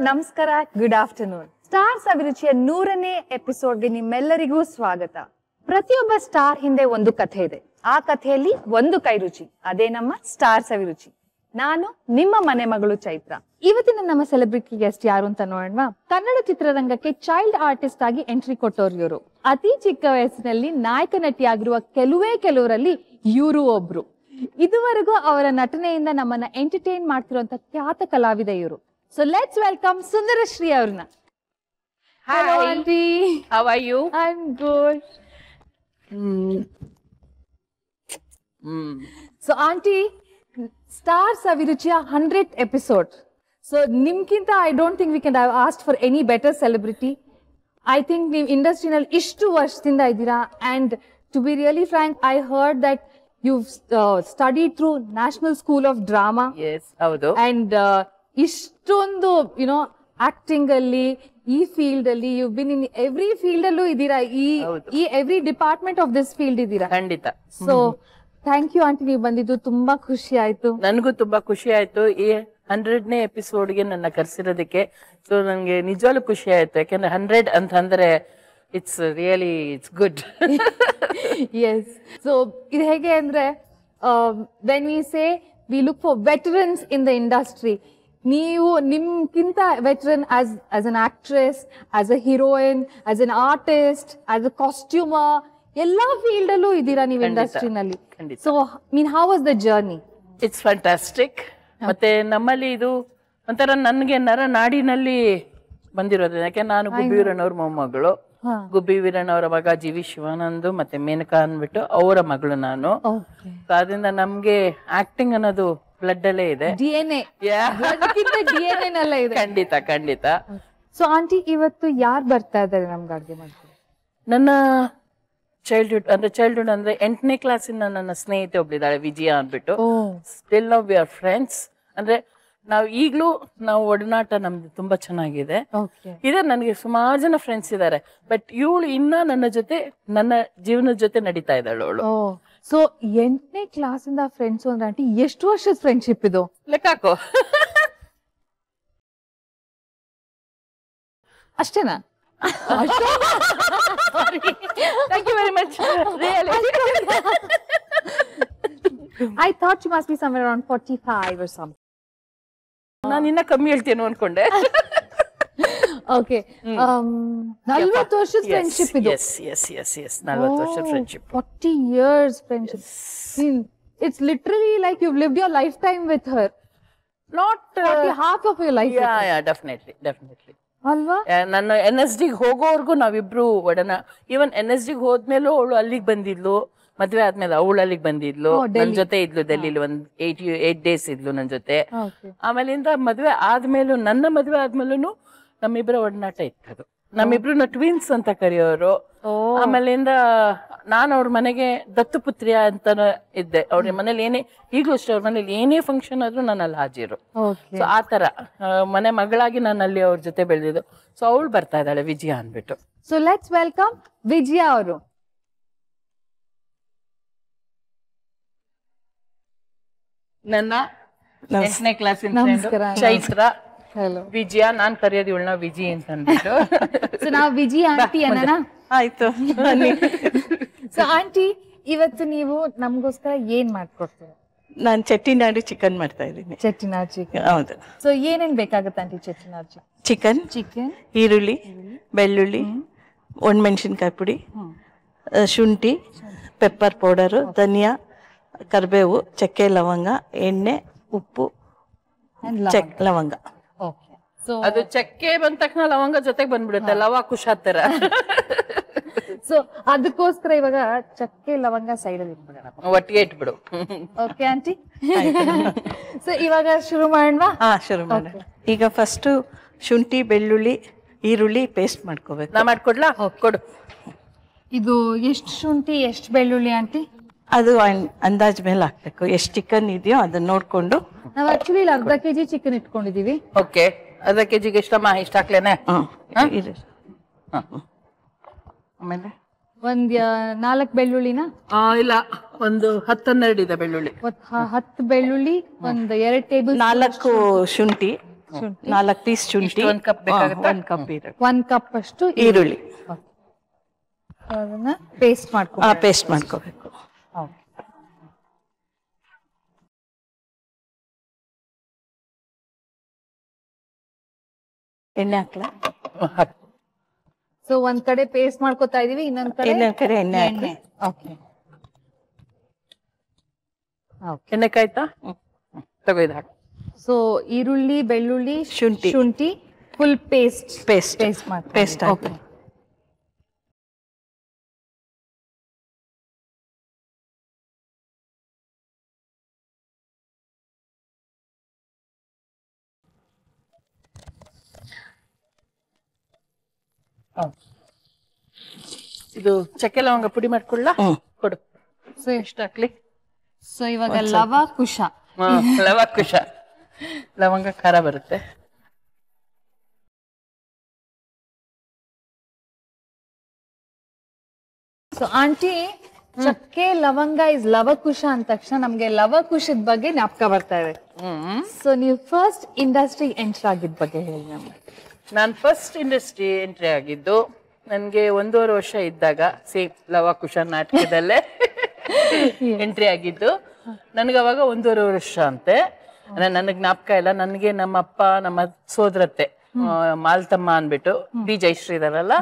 ನಮಸ್ಕಾರ, good afternoon. Stars ಅಭಿರುಚಿಯ 100ನೇ ಎಪಿಸೋಡ್ಗೆ ನಿಮ್ಮೆಲ್ಲರಿಗೂ ಸ್ವಾಗತ. ಪ್ರತಿಯೊಬ್ಬ ಸ್ಟಾರ್ ಹಿಂದೆ ಒಂದು ಕಥೆ ಇದೆ. ಆ ಕಥೆಯಲ್ಲಿ ಒಂದು ಕೈರುಚಿ, ಅದೇ ನಮ್ಮ ಸ್ಟಾರ್ಸ್ ಅಭಿರುಚಿ. ನಾನು ನಿಮ್ಮ ಮನೆ ಮಗಳು ಚೈತ್ರ. ಇವತ್ತಿನ ನಮ್ಮ ಸೆಲೆಬ್ರಿಟಿ ಗೆಸ್ಟ್ ಯಾರು ಅಂತ ನೋಡೋಣ. ಕನ್ನಡ ಚಿತ್ರರಂಗಕ್ಕೆ ಚೈಲ್ಡ್ ಆರ್ಟಿಸ್ಟ್ ಆಗಿ ಎಂಟ್ರಿ ಕೊಟ್ಟವ್ರು ಇವರು. ಅತಿ ಚಿಕ್ಕ ವಯಸ್ಸಿನಲ್ಲಿ ನಾಯಕ ನಟಿಯಾಗಿರುವ ಕೆಲವರಲ್ಲಿ ಇವರು ಒಬ್ರು. ಇದುವರೆಗೂ ಅವರ ನಟನೆಯಿಂದ ನಮ್ಮನ್ನ ಎಂಟರ್ಟೈನ್ ಮಾಡ್ತಿರುವಂತ ಖ್ಯಾತ ಕಲಾವಿದ ಇವರು. ಸೊ ಲೆಟ್ಸ್ ವೆಲ್ಕಮ್ ಸುಂದರಶ್ರೀ ಅವ್ರನ್ನ. Hello, aunty. how are you? I'm good. So aunty, Stars Aviruchiya 100th episode. So nimkinta I don't think we can have asked for any better celebrity. I think ನೀವು ಇಂಡಸ್ಟ್ರಿನಲ್ಲಿ ಇಷ್ಟು ವರ್ಷದಿಂದ ಇದ್ದೀರಾ. And to be really frank, I heard that you've studied through National School of Drama. Yes, ಹೌದು. And ಇಷ್ಟೊಂದು acting ಅಲ್ಲಿ ಈ field ಅಲ್ಲಿ you been in every field ಅಲ್ಲೂ ಇದ್ದೀರಾ. ಈ every department of this field ಇದ್ದೀರಾ. ಖಂಡಿತ. ಸೊ ಥ್ಯಾಂಕ್ ಯು ಆಂಟಿ, ನೀವು ಬಂದಿದ್ದು ತುಂಬಾ ಖುಷಿ ಆಯ್ತು. ನನಗೂ ತುಂಬಾ ಖುಷಿ ಆಯ್ತು ಈ 100ನೇ ಎಪಿಸೋಡ್ಗೆ ನನ್ನ ಕರೆಸಿರೋದಕ್ಕೆ. ಸೊ ನನಗೆ ನಿಜವಾಗ್ಲೂ ಖುಷಿ ಆಯ್ತು, ಯಾಕಂದ್ರೆ 100 ಅಂತಂದ್ರೆ it's really it's good. Yes. So ಇದು ಹೇಗೆ ಅಂದ್ರೆ when we say we look for veterans in the industry, ನೀವು ನಿಮ್ಗಿಂತ veteran as an actress, as a heroine, as an artist, as a costumer, ಎಲ್ಲಾ ಫೀಲ್ಡ್ ಅಲ್ಲೂ ಇದ್ದೀರಾ ನೀವು ಇಂಡಸ್ಟ್ರಿನಲ್ಲಿ. So mean how was the journey? It's fantastic. ಮತ್ತೆ ನಮ್ಮಲ್ಲಿ ಇದು ಒಂಥರ ನನಗೆ ನರ ನಾಡಿನಲ್ಲಿ ಬಂದಿರೋದು. ಯಾಕೆ ನಾನು ಗುಬ್ಬಿ ವೀರಣ್ಣವ್ರ ಮೊಮ್ಮಗಳು. ಗುಬ್ಬಿ ವೀರಣ್ಣವರ ಮಗ ಜಿ ವಿ ಶಿವಾನಂದ್ ಮತ್ತೆ ಮೇನಕಾ ಅಂದ್ಬಿಟ್ಟು ಅವರ ಮಗಳು ನಾನು. ಅದರಿಂದ ನಮ್ಗೆ ಆಕ್ಟಿಂಗ್ ಅನ್ನೋದು ಬ್ಲಡ್ ಅಲ್ಲೇ ಇದೆ, DNA ಇದೆ. ಖಂಡಿತ ಖಂಡಿತ. ಸೊ ಆಂಟಿ, ಇವತ್ತು ಯಾರು ಬರ್ತಾ ಇದ್ದಾರೆ ನಮ್ಗೆ ಅಡ್ಗೆ ಮಾಡ್ತಾರೆ? ನನ್ನ ಚೈಲ್ಡ್ಹುಡ್ ಅಂದ್ರೆ 8ನೇ ಕ್ಲಾಸಿನ ನನ್ನ ಸ್ನೇಹಿತೆ ಒಬ್ಳಿದ್ದಾಳೆ, ವಿಜಯ ಅಂದ್ಬಿಟ್ಟು. Still now we are friends. ಅಂದ್ರೆ ನಾವು ಈಗ್ಲೂ ನಾವು ಒಡನಾಟ ನಮ್ದು ತುಂಬಾ ಚೆನ್ನಾಗಿದೆ. ಇದೆ, ನನಗೆ ಸುಮಾರು ಜನ ಫ್ರೆಂಡ್ಸ್ ಇದ್ದಾರೆ. ಬಟ್ ಇವಳು ಇನ್ನ ನನ್ನ ಜೀವನದ ಜೊತೆ ನಡೀತಾ ಇದ್ದಾಳು ಅವಳು. ಸೊ 8ನೇ ಕ್ಲಾಸಿಂದ ಫ್ರೆಂಡ್ಸ್ ಅಂದ್ರೆ ಆಂಟಿ ಎಷ್ಟು ವರ್ಷದ ಫ್ರೆಂಡ್ಶಿಪ್ ಇದು? ಲೆಕ್ಕಾಕೋ. ಅಷ್ಟೇನಾ? Thank you very much. Really. I thought you must be somewhere around 45 or something. ನಾನು ಇನ್ನ ಕಮ್ಮಿ ಹೇಳ್ತೇನೆ ಅನ್ಕೊಂಡೆ. Okay. 40 ವರ್ಷದ ಫ್ರೆಂಡ್ಶಿಪ್ ಇದು. Yes. 40 ವರ್ಷದ friendship. 40 years friendship. It's literally like you've lived your lifetime with her. Not half of your life. Yeah, definitely. ಅಲ್ವಾ? ನನ್ನ NSD ಹೋಗೋವರೆಗೂ ನಾವಿಬ್ರು ಒಡನ. ಈವನ್ NSD ಹೋದ್ಮೇಲೂ ಅವಳು ಅಲ್ಲಿಗೆ ಬಂದಿದ್ಲು. ಮದ್ವೆ ಆದ್ಮೇಲೆ ಅವಳು ಅಲ್ಲಿಗೆ ಬಂದಿದ್ಲು, ನನ್ ಜೊತೆ ಇದ್ಲು. ಡೆಲ್ಲಿಲಿ ಒಂದ್ 8 days ಇದ್ಲು ನನ್ ಜೊತೆ. ಆಮೇಲಿಂದ ಮದ್ವೆ ಆದ್ಮೇಲೂ, ನನ್ನ ಮದ್ವೆ ಆದ್ಮೇಲೂ ನಮ್ಮಿಬ್ರ ಒಡನಾಟ ಇತ್ತು. ನಮ್ಮಿಬ್ರು ಟ್ವಿನ್ಸ್ ಅಂತ ಕರೆಯೋರು. ಆಮೇಲಿಂದ ನಾನು ಅವ್ರ ಮನೆಗೆ ದತ್ತುಪುತ್ರಿಯ ಅಂತಾನು ಇದ್ದೆ. ಅವ್ರ ಮನೇಲಿ ಈಗಲೂ ಅಷ್ಟೇ, ಅವ್ರ ಮನೇಲಿ ಏನೇ ಫಂಕ್ಷನ್ ಆದ್ರೂ ನಾನು ಅಲ್ಲಿ ಹಾಜಿರು. ಸೊ ಆತರ ಮನೆ ಮಗಳಾಗಿ ನಾನು ಅಲ್ಲಿ ಅವ್ರ ಜೊತೆ ಬೆಳೆದಿದ್ದು. ಸೊ ಅವಳು ಬರ್ತಾ ಇದ್ದಾಳೆ, ವಿಜಯ ಅಂದ್ಬಿಟ್ಟು. ಸೊ ಲೆಟ್ಸ್ ವೆಲ್ಕಮ್ ವಿಜಯ ಅವರು. ನನ್ನ 8ನೇ ಕ್ಲಾಸಿನ ಚೈತ್ರ, ವಿಜಯ. ನಾನ್ ಕರೆಯೋದು ಇವಳನ್ನ ವಿಜಿ ಅಂತ ಅಂದ್ಬಿಟ್ಟು. ಸೊ ನಾವು ವಿಜಿ ಆಂಟಿ ಅನ್ನೋಣ. ಆಯ್ತು. ಸೊ ಆಂಟಿ, ಇವತ್ತು ನೀವು ನಮಗೋಸ್ಕರ ಏನ್ ಮಾಡ್ಕೊಡ್ತೀರಾ? ನಾನು ಚೆಟ್ಟಿನಾಡು ಚಿಕನ್ ಮಾಡ್ತಾ ಇದ್ದೀನಿ. ಚೆಟ್ಟಿನಾಡು ಚಿಕನ್, ಹೌದು. ಸೊ ಏನೇನ್ ಬೇಕಾಗುತ್ತೆ ಆಂಟಿ ಚೆಟ್ಟಿನಾಡು ಚಿಕನ್? ಈರುಳ್ಳಿ, ಬೆಳ್ಳುಳ್ಳಿ, ಒಣಮೆಣಸಿನ್ಕಾಯಿ ಪುಡಿ, ಶುಂಠಿ, ಪೆಪ್ಪರ್ ಪೌಡರು, ಧನಿಯಾ, ಕರಿಬೇವು, ಚಕ್ಕೆ, ಲವಂಗ, ಎಣ್ಣೆ, ಉಪ್ಪು, ಲವಂಗ. ಅದು ಚಕ್ಕೆ ಬಂದ ತಕ್ಷಣ ಲವಂಗ ಜೊತೆಗೆ ಬಂದ್ಬಿಡುತ್ತೆ, ಲವ ಕುಶಾತರ. ಸೊ ಅದಕ್ಕೋಸ್ಕರ ಇವಾಗ ಚಕ್ಕೆ ಲವಂಗ ಸೈಡ್ ಅಲ್ಲಿ ಇಟ್ಬಿಡೋಣ, ಒಟ್ಟಿಗೆ ಇಟ್ಬಿಡು. Okay aunty. ಸೊ ಇವಾಗ ಶುರು ಮಾಡೋಣ. ಶುರು ಮಾಡೋಣ. ಈಗ ಫಸ್ಟ್ ಶುಂಠಿ, ಬೆಳ್ಳುಳ್ಳಿ, ಈರುಳ್ಳಿ ಪೇಸ್ಟ್ ಮಾಡ್ಕೋಬೇಕು. ನಾ ಮಾಡ್ಕೊಡ್ಲಾ? ಕೊಡು. ಇದು ಎಷ್ಟು ಶುಂಠಿ, ಎಷ್ಟು ಬೆಳ್ಳುಳ್ಳಿ ಆಂಟಿ? ಅದು ಅಂದಾಜ್ ಮೇಲೆ ಹಾಕ್ಬೇಕು. ಎಷ್ಟು ಚಿಕನ್ ಇದೆಯೋ ಅದನ್ನ ನೋಡ್ಕೊಂಡು. ನಾವು ಆಕ್ಚುಲಿ ಇಲ್ಲಿ ಅರ್ಧ ಕೆಜಿ ಚಿಕನ್ ಇಟ್ಕೊಂಡಿದೀವಿ. ಓಕೆ, ಅರ್ಧ ಕೆಜಿಗೆ ಎಷ್ಟಮ್ಮ? ಇಷ್ಟ ಹಾಕ್ಲೇನೆ? ಆಮೇಲೆ ಒಂದ್ 4 ಬೆಳ್ಳುಳ್ಳಿನ? ಇಲ್ಲ, ಒಂದು 10-12 ಇದೆ ಬೆಳ್ಳುಳ್ಳಿ. 10 ಬೆಳ್ಳುಳ್ಳಿ, ಒಂದ್ 2 ಟೇಬಲ್, 4 ಶುಂಠಿ, 4 ಪೀಸ್ ಶುಂಠಿ, 1 ಕಪ್ ಬೇಕಾಗುತ್ತಾ? 1 ಕಪ್ ಈರುಳ್ಳಿ, 1 ಕಪ್ ಅಷ್ಟು ಈರುಳ್ಳಿ ಅದನ್ನ ಪೇಸ್ಟ್ ಮಾಡ್ಕೊ. ಪೇಸ್ಟ್ ಮಾಡ್ಕೋಬೇಕು. ಎಣ್ಣೆ ಹಾಕ್ಲಾ? ಸೊ ಒಂದ್ ಕಡೆ ಪೇಸ್ಟ್ ಮಾಡ್ಕೊತಾ ಇದೀವಿ, ಇನ್ನೊಂದ್ ಕಡೆ ಎಣ್ಣೆ ಹಾಕಿ. ಓಕೆ ಎಣ್ಣೆ ಕಾಯ್ತಾ? ತಗೋ ಇದು ಹಾಕು. ಸೊ ಈರುಳ್ಳಿ, ಬೆಳ್ಳುಳ್ಳಿ, ಶುಂಠಿ ಫುಲ್ ಪೇಸ್ಟ್ ಪೇಸ್ಟ್ ಮಾಡಿ ಪೇಸ್ಟ್ ಓಕೆ. ಇದು ಚಕ್ಕೆ ಲವಂಗ ಪುಡಿ ಮಾಡ್ಕೊಳ್ಳ ಕೊಡು. ಸೊ ಎಷ್ಟು ಹಾಕ್ಲಿ? ಸೊ ಇವಾಗ ಲವಕುಶ ಲವಕುಶ, ಲವಂಗ ಖಾರ ಬರುತ್ತೆ. ಸೊ ಆಂಟಿ, ಚಕ್ಕೆ ಲವಂಗ ಇಸ್ ಲವಕುಶ ಅಂದ ತಕ್ಷಣ ನಮ್ಗೆ ಲವಕುಶದ ಬಗ್ಗೆ ಜ್ಞಾಪಕ ಬರ್ತಾ ಇದೆ. ಸೊ ನೀವು ಫಸ್ಟ್ ಇಂಡಸ್ಟ್ರಿ ಎಂಟರ್ ಆಗಿದ್ ಬಗ್ಗೆ ಹೇಳಿ ನಮ್ಗೆ. ನಾನು ಫಸ್ಟ್ ಇಂಡಸ್ಟ್ರಿ ಎಂಟ್ರಿ ಆಗಿದ್ದು ನನ್ಗೆ 1.5 ವರ್ಷ ಇದ್ದಾಗ, ಸೇಮ್ ಲವಕುಶ ನಾಟಕದಲ್ಲೇ ಎಂಟ್ರಿ ಆಗಿದ್ದು. ನನ್ಗೆ ಅವಾಗ 1.5 ವರ್ಷ ಅಂತೆ. ನನಗ್ ಜ್ಞಾಪಕ ಇಲ್ಲ. ನನ್ಗೆ ನಮ್ಮ ಅಪ್ಪ, ನಮ್ಮ ಸೋದರತ್ತೆ ಮಾಲ್ತಮ್ಮ ಅನ್ಬಿಟ್ಟು ಬಿ ಜಯಶ್ರೀ ಇದಾರಲ್ಲ,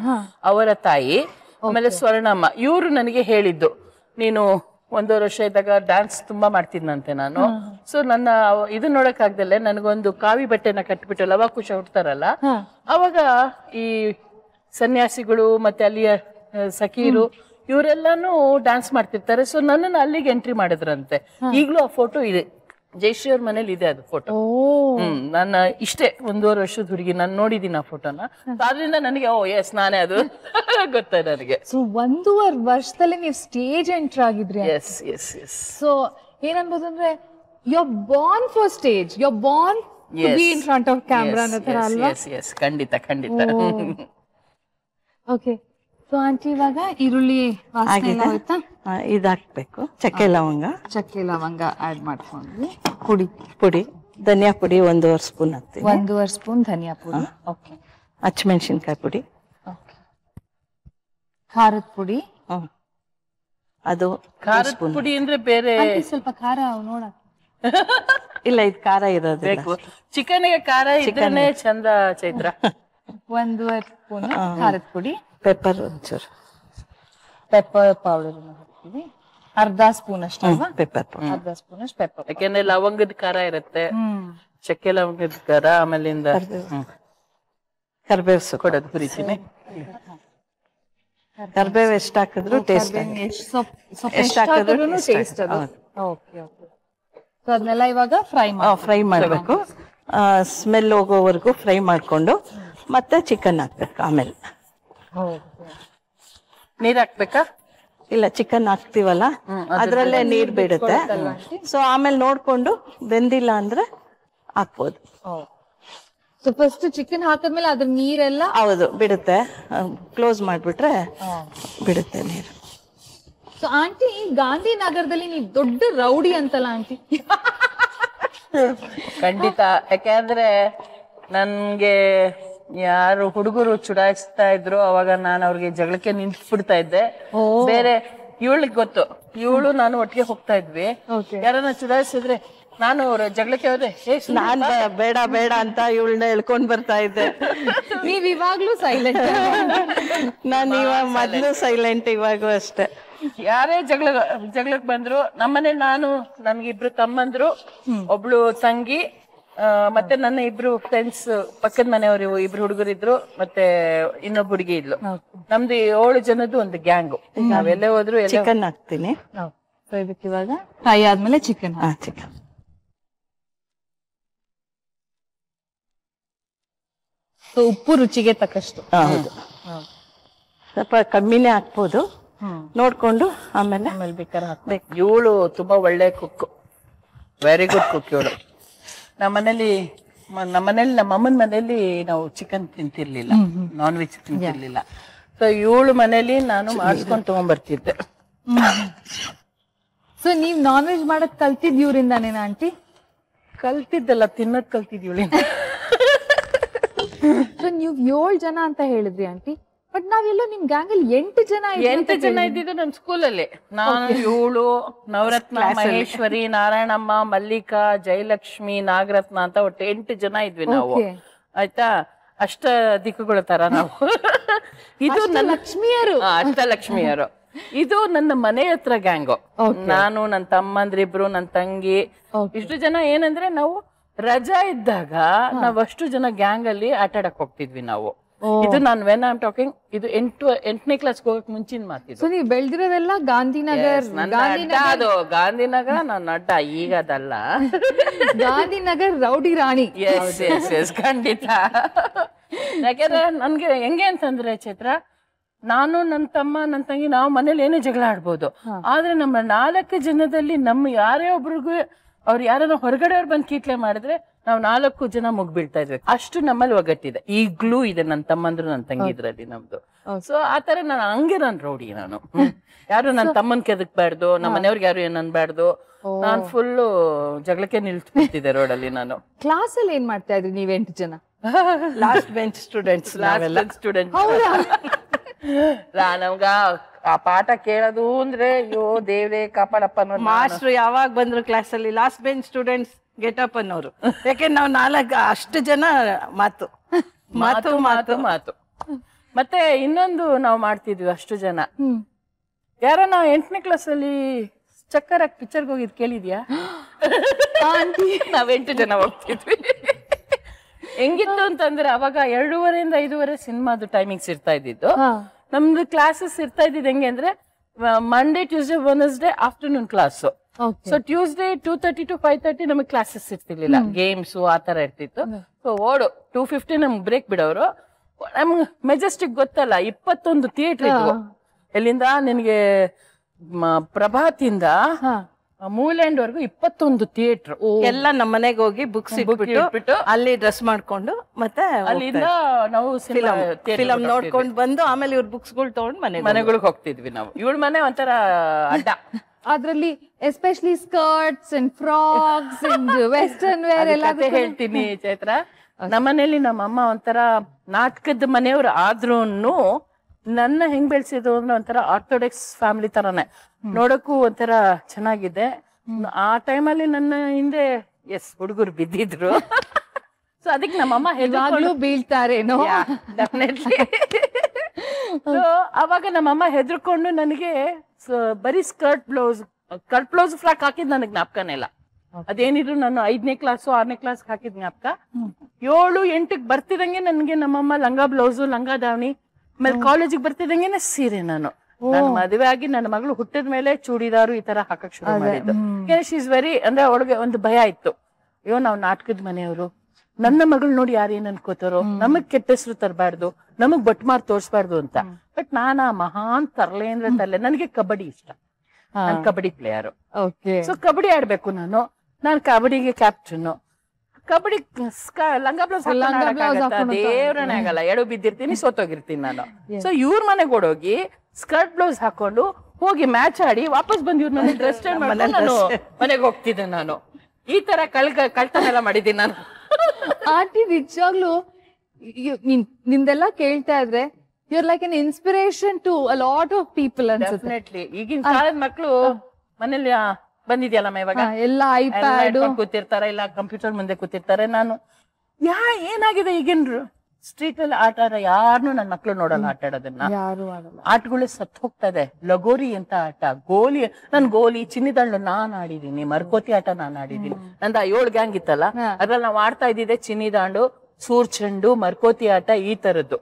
ಅವರ ತಾಯಿ, ಆಮೇಲೆ ಸ್ವರ್ಣಮ್ಮ, ಇವ್ರು ನನಗೆ ಹೇಳಿದ್ದು, ನೀನು 1.5 ವರ್ಷ ಇದ್ದಾಗ ಡ್ಯಾನ್ಸ್ ತುಂಬಾ ಮಾಡ್ತಿದ್ನಂತೆ ನಾನು. ಸೊ ನನ್ನ ಇದು ನೋಡಕ್ ಆಗ್ದಲೆ ನನಗೊಂದು ಕಾವಿ ಬಟ್ಟೆನ ಕಟ್ಬಿಟ್ಟು ಲವಕುಶ ಹುಡ್ತಾರಲ್ಲ, ಅವಾಗ ಈ ಸನ್ಯಾಸಿಗಳು ಮತ್ತೆ ಅಲ್ಲಿಯ ಸಖೀರು ಇವರೆಲ್ಲಾನು ಡ್ಯಾನ್ಸ್ ಮಾಡ್ತಿರ್ತಾರೆ. ಸೊ ನನ್ನನ್ನು ಅಲ್ಲಿಗೆ ಎಂಟ್ರಿ ಮಾಡಿದ್ರಂತೆ. ಈಗ್ಲೂ ಆ ಫೋಟೋ ಇದೆ, ಜಯಶ್ರೀ ಅವ್ರ ಮನೇಲಿ ಇದೆ ಅದು ಫೋಟೋ. ನನ್ನ ಇಷ್ಟೇ 1.5 ವರ್ಷದ ಹುಡುಗಿ, ನಾನು ನೋಡಿದೀನಿ ಆ ಫೋಟೋನ. ಆದ್ರಿಂದ ನನಗೆ ಎಸ್ ನಾನೇ ಅದು ಗೊತ್ತ ನನಗೆ. ಸೊ 1.5 ವರ್ಷದಲ್ಲಿ ನೀವು ಸ್ಟೇಜ್ ಎಂಟರ್ ಆಗಿದ್ರಿ. Yes yes yes. ಸೊ ಏನನ್ಬೋದು ಅಂದ್ರೆ you are born for stage, you are born to be in front of camera ಅನ್ನೋ ತರ ಅಲ್ವಾ? ಎಸ್ ಖಂಡಿತ ಖಂಡಿತ. ಓಕೆ. ಸೊ ಆಂಟಿ ಇವಾಗ ಈರುಳ್ಳಿ ವಾಸನೆ ಎಲ್ಲ ಹೋಯ್ತಾ? ಇದು ಹಾಕ್ಬೇಕು, ಚಕ್ಕೆ ಲವಂಗ, ಚಕ್ಕೆ ಲವಂಗ ಆಡ್ ಮಾಡ್ಕೊಂಡ್ವಿ. ಪುಡಿ ಧನಿಯಾ ಪುಡಿ 1.5 ಸ್ಪೂನ್ ಹಾಕ್ತೀವಿ. 1.5 ಸ್ಪೂನ್ ಧನಿಯಾ ಪುಡಿ. ಓಕೆ. ಹಸಿಮೆಣಸಿನ್ಕಾಯಿ ಪುಡಿ. ಓಕೆ. ಖಾರದ ಪುಡಿ. ಅದು ಖಾರದ ಪುಡಿ ಅಂದ್ರೆ ಬೇರೆ ಸ್ವಲ್ಪ ಖಾರ ನೋಡ. ಇಲ್ಲ, ಇದು ಖಾರ ಇರೋದು. ಚಿಕನ್ಗೆ ಖಾರ ಇದ್ರೇನೆ ಚಂದ ಚೈತ್ರ. 1.5 ಸ್ಪೂನ್ ಖಾರದ ಪುಡಿ. ಪೆಪ್ಪರ್ ಒಂಚೂರು, ಪೆಪ್ಪರ್ ಪೌಡರ್ ಹಾಕ್ತೀವಿ. ಅರ್ಧ ಸ್ಪೂನ್ ಅಷ್ಟಲ್ವಾ? ಪೆಪ್ಪರ್ ಪೌಡರ್ ಅರ್ಧ ಸ್ಪೂನ್ ಅಷ್ಟು ಪೆಪ್ಪರ್. ಯಾಕೆಂದ್ರೆ ಲವಂಗದ ಖಾರ ಇರುತ್ತೆ, ಚಕ್ಕೆ ಲವಂಗದ ಖಾರ, ಆಮೇಲಿಂದ ಕರ್ಬೇವು ಸೊಪ್ಪು ಕೊಡೋದು ಹುರಿತೀನಿ. ಕರ್ಬೇವು ಎಷ್ಟು ಹಾಕಿದ್ರು ಟೇಸ್ಟ್, ಎಷ್ಟು ಹಾಕಿದ್ರು ಟೇಸ್ಟ್ ಅದು. Okay okay. ಸೊ ಅದನ್ನೆಲ್ಲ ಇವಾಗ ಫ್ರೈ ಮಾಡಬೇಕು. ಸ್ಮೆಲ್ ಹೋಗೋವರೆಗೂ ಫ್ರೈ ಮಾಡ್ಕೊಂಡು ಮತ್ತೆ ಚಿಕನ್ ಹಾಕ್ಬೇಕು. ಆಮೇಲೆ ನೀರ್ ಹಾಕ್ಬೇಕಾ? ಇಲ್ಲ, ಚಿಕನ್ ಹಾಕ್ತಿವಲ್ಲ ಅದ್ರಲ್ಲೇ ನೀರ್ ಬಿಡುತ್ತೆ. ಸೊ ಆಮೇಲೆ ನೋಡ್ಕೊಂಡು ಬೆಂದಿಲ್ಲ ಅಂದ್ರೆ ಹಾಕ್ಬೋದು. ಸೊ ಫಸ್ಟ್ ಚಿಕನ್ ಹಾಕಿದ್ಮೇಲೆ ಅದ್ರ ನೀರೆಲ್ಲ ಹೌದು ಬಿಡುತ್ತೆ. ಕ್ಲೋಸ್ ಮಾಡ್ಬಿಟ್ರೆ ಬಿಡುತ್ತೆ ನೀರು. ಸೊ ಆಂಟಿ, ಗಾಂಧಿನಗರದಲ್ಲಿ ನೀವು ದೊಡ್ಡ ರೌಡಿ ಅಂತಲ್ಲ ಆಂಟಿ? ಖಂಡಿತ. ಯಾಕೆಂದ್ರೆ ನನ್ಗೆ ಯಾರು ಹುಡುಗರು ಚುಡಾಯಿಸ್ತಾ ಇದ್ರು, ಅವಾಗ ನಾನು ಅವ್ರಿಗೆ ಜಗಳಕ್ಕೆ ನಿಂತ್ಬಿಡ್ತಾ ಇದ್ದೆ. ಬೇರೆ ಇವಳಿಗೆ ಗೊತ್ತು, ಇವಳು ನಾನು ಒಟ್ಟಿಗೆ ಹೋಗ್ತಾ ಇದ್ವಿ. ಯಾರನ್ನ ಚುಡಾಯಿಸಿದ್ರೆ ನಾನು ಅವ್ರ ಜಗಳಕ್ಕೆ ಹೋದ್ರೆ ನಾನ್ ಬೇಡ ಬೇಡ ಅಂತ ಇವಳನ್ನ ಎಳ್ಕೊಂಡ್ ಬರ್ತಾ ಇದ್ದೆ. ನೀವ್ ಇವಾಗ್ಲೂ ಸೈಲೆಂಟ್? ನಾನು ಇವಾಗ ಮೊದ್ಲು ಸೈಲೆಂಟ್, ಇವಾಗೂ ಅಷ್ಟೇ. ಯಾರೇ ಜಗಳಕ್ಕೆ ಬಂದ್ರು ನಮ್ಮನೇಲಿ ನನ್ಗಿಬ್ರು ತಮ್ಮಂದ್ರು, ಒಬ್ಳು ತಂಗಿ, ಮತ್ತೆ ನನ್ನ ಇಬ್ರು ಫ್ರೆಂಡ್ಸ್, ಪಕ್ಕದ ಮನೆಯವರು 2 ಹುಡುಗರಿದ್ರು, ಮತ್ತೆ ಇನ್ನೊಬ್ಬ ಹುಡುಗಿ ಇದ್ಲು. ನಮ್ದು 7 ಜನದ್ದು ಒಂದು ಗ್ಯಾಂಗು. ನಾವೆಲ್ಲೇ ಹೋದ್ರು ಚಿಕನ್ ಹಾಕ್ತೀನಿ. ಇದಕ್ಕೆ ಇವಾಗ ಫ್ರೈ ಆದ್ಮೇಲೆ ಚಿಕನ್. ಚಿಕನ್ ಉಪ್ಪು ರುಚಿಗೆ ತಕ್ಕಷ್ಟು. ಹೌದು, ಸ್ವಲ್ಪ ಕಮ್ಮಿನೇ ಹಾಕ್ಬೋದು, ನೋಡ್ಕೊಂಡು ಆಮೇಲೆ ಬೇಕಾದ್ರೆ ಹಾಕ್ಬೇಕು. ಇವಳು ತುಂಬಾ ಒಳ್ಳೆ ಕುಕ್, ವೆರಿ ಗುಡ್ ಕುಕ್ ಇವಳು. ನಮ್ಮನೇಲಿ ನಮ್ಮ ಅಮ್ಮನ ಮನೇಲಿ ನಾವು ಚಿಕನ್ ತಿಂತಿರ್ಲಿಲ್ಲ, ನಾನ್ ವೆಜ್ ತಿಂತಿರ್ಲಿಲ್ಲ. ಸೊ ಇವಳು ಮನೇಲಿ ನಾನು ಮಾಡಿಸ್ಕೊಂಡು ತಗೊಂಡ್ಬರ್ತಿದ್ದೆ. ಸೊ ನೀವ್ ನಾನ್ ವೆಜ್ ಮಾಡಕ್ ಕಲ್ತಿದ್ ಇವ್ರಿಂದಾನೇನಾ ಆಂಟಿ? ಕಲ್ತಿದ್ದಲ್ಲ, ತಿನ್ನೋದ್ ಕಲ್ತಿದ್ ಇವಳಿಂದ. ಸೊ ನೀವು 7 ಜನ ಅಂತ ಹೇಳಿದ್ರಿ ಆಂಟಿ, ಬಟ್ ನಾವೆಲ್ಲೋ ನಿಮ್ ಗ್ಯಾಂಗ್ ಅಲ್ಲಿ 8 ಜನ 8 ಜನ ಇದ್ದಿದ್ದು ನಮ್ ಸ್ಕೂಲಲ್ಲಿ. ನಾನು, ಇವಳು, ನವರತ್ನ, ಮಹೇಶ್ವರಿ, ನಾರಾಯಣಮ್ಮ, ಮಲ್ಲಿಕಾ, ಜಯಲಕ್ಷ್ಮಿ, ನಾಗರತ್ನ ಅಂತ ಒಟ್ಟು 8 ಜನ ಇದ್ವಿ ನಾವು. ಆಯ್ತಾ, ಅಷ್ಟ ದಿಕ್ಕುಗಳ ತರ ನಾವು. ಇದು ಲಕ್ಷ್ಮಿಯರು, ಅಷ್ಟಲಕ್ಷ್ಮಿಯರು. ಇದು ನನ್ನ ಮನೆ ಹತ್ರ ಗ್ಯಾಂಗು. ನಾನು, ನನ್ನ ತಮ್ಮಂದ್ರಿಬ್ರು, ನನ್ನ ತಂಗಿ, ಇಷ್ಟು ಜನ. ಏನಂದ್ರೆ ನಾವು ರಜಾ ಇದ್ದಾಗ ನಾವಷ್ಟು ಜನ ಗ್ಯಾಂಗ್ ಅಲ್ಲಿ ಆಟ ಆಡಕ್ ಹೋಗ್ತಿದ್ವಿ ನಾವು. ಇದು ನಾನು ವೆನ್ ಐ ಆಮ್ ಟಾಕಿಂಗ್, ಇದು 8ನೇ ಕ್ಲಾಸ್ ಹೋಗಕ್ ಮುಂಚಿನ ಮಾತಿದ್ದು. ಸೊ ನೀವು ಬೆಳೆದಿರೋದೆಲ್ಲ ಗಾಂಧಿನಗರ್. ಅದು ಗಾಂಧಿನಗರ ನನ್ನ ಅಡ್ಡ, ಈಗ ಅದಲ್ಲ. ಗಾಂಧಿನಗರ್ ರೌಡಿ ರಾಣಿ. ಎಸ್ ಎಸ್ ಎಸ್, ಖಂಡಿತ. ಯಾಕೆಂದ್ರೆ ನನ್ಗೆ ಹೆಂಗೆ ಅಂತಂದ್ರೆ ಚೈತ್ರ, ನಾನು, ನನ್ನ ತಮ್ಮ, ನನ್ನ ತಂಗಿ, ನಾವು ಮನೇಲಿ ಏನೇ ಜಗಳ ಆಡ್ಬೋದು. ಆದ್ರೆ ನಮ್ಮ 4 ಜನದಲ್ಲಿ ನಮ್ಮ ಯಾರೇ ಒಬ್ರಿಗೂ ಅವ್ರು ಯಾರನ್ನ ಹೊರಗಡೆ ಅವ್ರು ಬಂದು ಕೀಟ್ಲೆ ಮಾಡಿದ್ರೆ ನಾವು 4 ಜನ ಮುಗ್ಬೀಳ್ತಾ ಇದ್ವಿ. ಅಷ್ಟು ನಮ್ಮಲ್ಲಿ ಒಗ್ಗಟ್ಟಿದೆ, ಈಗ್ಲೂ ಇದೆ. ನನ್ನ ತಮ್ಮಂದ್ರು ನನ್ನ ತಂಗಿದ್ರಲ್ಲಿ ನಮ್ದು. ಸೊ ಆತರ ನಾನು ರೌಡಿ. ನಾನು ಯಾರು ನನ್ನ ತಮ್ಮನ್ ಕೆದಕ್ಬಾರ್ದು, ನಮ್ಮ ಮನೆಯವ್ರಿಗೆ ಯಾರು ಏನ್ ಅನ್ಬಾರ್ದು. ನಾನ್ ಫುಲ್ಲು ಜಗಳಕ್ಕೆ ನಿಲ್ಸ್ಬಿಡ್ತಿದ್ದೆ ರೋಡಲ್ಲಿ ನಾನು. ಕ್ಲಾಸ್ ಅಲ್ಲಿ ಏನ್ ಮಾಡ್ತಾ ಇದ್ರಿ ನೀವ್ 8 ಜನ? Last bench students. ನಮ್ಗ ಆ ಪಾಠ ಕೇಳೋದು ಅಂದ್ರೆ ಅಯ್ಯೋ ದೇವ್ರೆ ಕಾಪಾಡಪ್ಪ ಅನ್ನೋದು. ಮಾಸ್ಟ್ರು ಯಾವಾಗ ಬಂದ್ರು ಕ್ಲಾಸ್ ಅಲ್ಲಿ last bench students get up ಅನ್ನೋರು. ಯಾಕೆ ನಾವು 4 ಅಷ್ಟು ಜನ ಮಾತು ಮಾತು ಮಾತು ಮಾತು. ಮತ್ತೆ ಇನ್ನೊಂದು ನಾವು ಮಾಡ್ತಿದ್ವಿ ಅಷ್ಟು ಜನ. ಯಾರ ನಾವು 8ನೇ ಕ್ಲಾಸ್ ಅಲ್ಲಿ ಚಕ್ಕರ್ ಹಾಕಿ ಪಿಕ್ಚರ್ಗೆ ಹೋಗಿದ್ ಕೇಳಿದ್ಯಾ? ನಾವ್ 8 ಜನ ಹೋಗ್ತಿದ್ವಿ. ಹೆಂಗಿತ್ತು ಅಂತಂದ್ರೆ ಅವಾಗ 2:30 ಇಂದ 5:30 ಸಿನಿಮಾದು ಟೈಮಿಂಗ್ಸ್ ಇರ್ತಾ ಇದ್ದಿದ್ದು. ನಮ್ದು ಕ್ಲಾಸಸ್ ಇರ್ತಾ ಇದ್ದಿದ್ದು ಹೆಂಗೆ ಅಂದ್ರೆ Monday, Tuesday, Wednesday afternoon class. So Tuesday 2:30 to 5:30 ನಮಗೆ ಕ್ಲಾಸಸ್ ಇರ್ತಿರ್ಲಿಲ್ಲ, ಗೇಮ್ಸ್ ಆ ತರ ಇರ್ತಿತ್ತು. ಸೊ 2:50 ನಮ್ಗೆ ಬ್ರೇಕ್ ಬಿಡೋರು. ನಮ್ಗೆ ಮೆಜೆಸ್ಟಿಕ್ ಗೊತ್ತಲ್ಲ, 21 ಥಿಯೇಟರ್ ಇದ್ವು. ಎಲ್ಲಿಂದ ನಿನಗೆ ಪ್ರಭಾತಿಂದ ಮೂಲ್ಯಾಂಡ್ ವರ್ಗು 21 ಥಿಯೇಟರ್. ಎಲ್ಲ ನಮ್ಮ ಮನೆಗೆ ಹೋಗಿ ಬುಕ್ಸ್ ಇಟ್ಬಿಟ್ಟು ಅಲ್ಲಿ ಡ್ರೆಸ್ ಮಾಡ್ಕೊಂಡು ಮತ್ತೆ ಅಲ್ಲಿಂದ ನಾವು ಫಿಲಂ ನೋಡ್ಕೊಂಡು ಬಂದು ಆಮೇಲೆ ಇವ್ರ ಬುಕ್ಸ್ ಗಳು ತಗೊಂಡು ಮನೆಗಳಿಗೆ ಹೋಗ್ತಿದ್ವಿ ನಾವು. ಇವಳ ಮನೆ ಒಂಥರ ಅಡ್ಡ. ಅದ್ರಲ್ಲಿ especially skirts and frocks and western wear ಎಲ್ಲ ಹೇಳ್ತೀನಿ ಚೈತ್ರ. ನಮ್ಮನೇಲಿ ನಮ್ಮಮ್ಮ ಒಂಥರ ನಾಟಕದ ಮನೆಯವ್ರು ಆದ್ರೂನು ನನ್ನ ಹೆಂಗ್ ಬೆಳ್ಸಿದ್ರು ಅಂದ್ರೆ ಒಂಥರ ಆರ್ಥೋಡಾಕ್ಸ್ ಫ್ಯಾಮಿಲಿ ತರಾನೇ. ನೋಡಕ್ಕೂ ಒಂಥರ ಚೆನ್ನಾಗಿದೆ. ಆ ಟೈಮಲ್ಲಿ ನನ್ನ ಹಿಂದೆ ಹುಡುಗರು ಬಿದ್ದಿದ್ರು. ಸೊ ಅದಕ್ಕೆ ನಮ್ಮಮ್ಮ ಹೆದರ್ಕೊಂಡು ಬೀಳ್ತಾರೇನೋ. ಡೆಫಿನೆಟ್ಲಿ. ಸೊ ಅವಾಗ ನಮ್ಮಮ್ಮ ಹೆದರ್ಕೊಂಡು ನನಗೆ ಬರೀ ಸ್ಕರ್ಟ್ ಬ್ಲೌಸ್ ಫ್ರಾಕ್ ಹಾಕಿದ್ ನನಗೆ ಜ್ಞಾಪಕನೇ ಇಲ್ಲ. ಅದೇನಿದ್ರು ನಾನು 5ನೇ ಕ್ಲಾಸು 6ನೇ ಕ್ಲಾಸ್ ಹಾಕಿದ್ ಜ್ಞಾಪಕ. 7, 8ಕ್ಕೆ ಬರ್ತಿದಂಗೆ ನನ್ಗೆ ನಮ್ಮಮ್ಮ ಲಂಗ ಬ್ಲೌಸು, ಲಂಗ ದಾವಣಿ, ಆಮೇಲೆ ಕಾಲೇಜಿಗೆ ಬರ್ತಿದಂಗೆನೆ ಸೀರೆ. ನಾನು ಮದುವೆ ಆಗಿ ನನ್ನ ಮಗಳು ಹುಟ್ಟಿದ ಮೇಲೆ ಚೂಡಿದಾರು ಈ ತರ ಹಾಕಕ್ ಶುರು ಮಾಡಿದ್ದು. ಶಿ ಇಸ್ ವೆರಿ ಅಂದ್ರೆ ಅವಳಿಗೆ ಒಂದು ಭಯ ಇತ್ತು, ಅಯ್ಯೋ ನಾವು ನಾಟಕದ ಮನೆಯವರು, ನನ್ನ ಮಗಳು ನೋಡಿ ಯಾರು ಏನ್ ಅನ್ಕೋತಾರೋ, ನಮಗ್ ಕೆಟ್ಟ ಹೆಸರು ತರಬಾರ್ದು, ನಮಗ್ ಬಟ್ಮಾರ್ ತೋರ್ಸ್ಬಾರ್ದು ಅಂತ. ಬಟ್ ನಾನ ಮಹಾನ್ ತರ್ಲೆ ಅಂದ್ರೆ ತರ್ಲೆ. ನನಗೆ ಕಬಡ್ಡಿ ಇಷ್ಟ, ನಾನು ಕಬಡ್ಡಿ ಪ್ಲೇಯರು. ಸೊ ಕಬಡ್ಡಿ ಆಡ್ಬೇಕು ನಾನು ಕಬಡ್ಡಿಗೆ ಕ್ಯಾಪ್ಟನ್. ಕಬಡ್ಡಿ ಲಂಗ ಬ್ಲೌಸ್ ದೇವ್ರನೇ ಆಗಲ್ಲ, ಎಡು ಬಿದ್ದಿರ್ತೀನಿ, ಸೋತೋಗಿರ್ತೀನಿ ನಾನು. ಸೊ ಇವ್ರ ಮನೆಗೆ ಓಡೋಗಿ ಸ್ಕರ್ಟ್ ಬ್ಲೌಸ್ ಹಾಕೊಂಡು ಹೋಗಿ ಮ್ಯಾಚ್ ಆಡಿ ವಾಪಸ್ ಬಂದು ಇವ್ರ ಮನೆ ಡ್ರೆಸ್ ಚೇಂಜ್ ಮಾಡಿ ನಾನು ಮನೆಗೆ ಹೋಗ್ತಿದ್ದೆ. ನಾನು ಈ ತರ ಕಳ್ತನ ಎಲ್ಲ ಮಾಡಿದ್ದೀನಿ ನಾನು. ಆಂಟಿ ನಿಜವಾಗ್ಲು ನಿಮ್ದೆಲ್ಲ ಕೇಳ್ತಾ ಇದ್ರೆ you are like an inspiration to a lot of people ಅನ್ಸುತ್ತೆ. ಈಗಿನ ಕಾಲದ ಮಕ್ಕಳು ಮನೇಲಿ ಬಂದಿದ್ಯಲ್ಲಮ್ಮ ಇವಾಗ ಎಲ್ಲ ಐಪ್ಯಾಡ್ ಕೂತಿರ್ತಾರೆ, ಇಲ್ಲ ಕಂಪ್ಯೂಟರ್ ಮುಂದೆ ಕೂತಿರ್ತಾರೆ. ನಾನು ಏನಾಗಿದೆ ಈಗಿನ ಸ್ಟ್ರೀಟ್ ಅಲ್ಲಿ ಆಟ ಆಡ ಯಾರನ್ನು ನನ್ನ ಮಕ್ಳು ನೋಡಲ್ಲ ಆಟ ಆಡೋದನ್ನ. ಆಟಗಳು ಸತ್ ಹೋಗ್ತಾ ಇದೆ. ಲಗೋರಿ ಅಂತ ಆಟ, ಗೋಲಿ, ನನ್ ಗೋಲಿ, ಚಿನ್ನಿದಾಂಡು ನಾನ್ ಆಡಿದೀನಿ, ಮರ್ಕೋತಿ ಆಟ ನಾನ್ ಆಡಿದೀನಿ. ನಂದ 7 ಗ್ಯಾಂಗ್ ಇತ್ತಲ್ಲ, ಅದ್ರಲ್ಲಿ ನಾವ್ ಆಡ್ತಾ ಇದ್ದಿದ್ದೆ ಚಿನ್ನಿದಾಂಡು, ಸೂರ್ ಚೆಂಡು, ಮರ್ಕೋತಿ ಆಟ, ಈ ತರದ್ದು.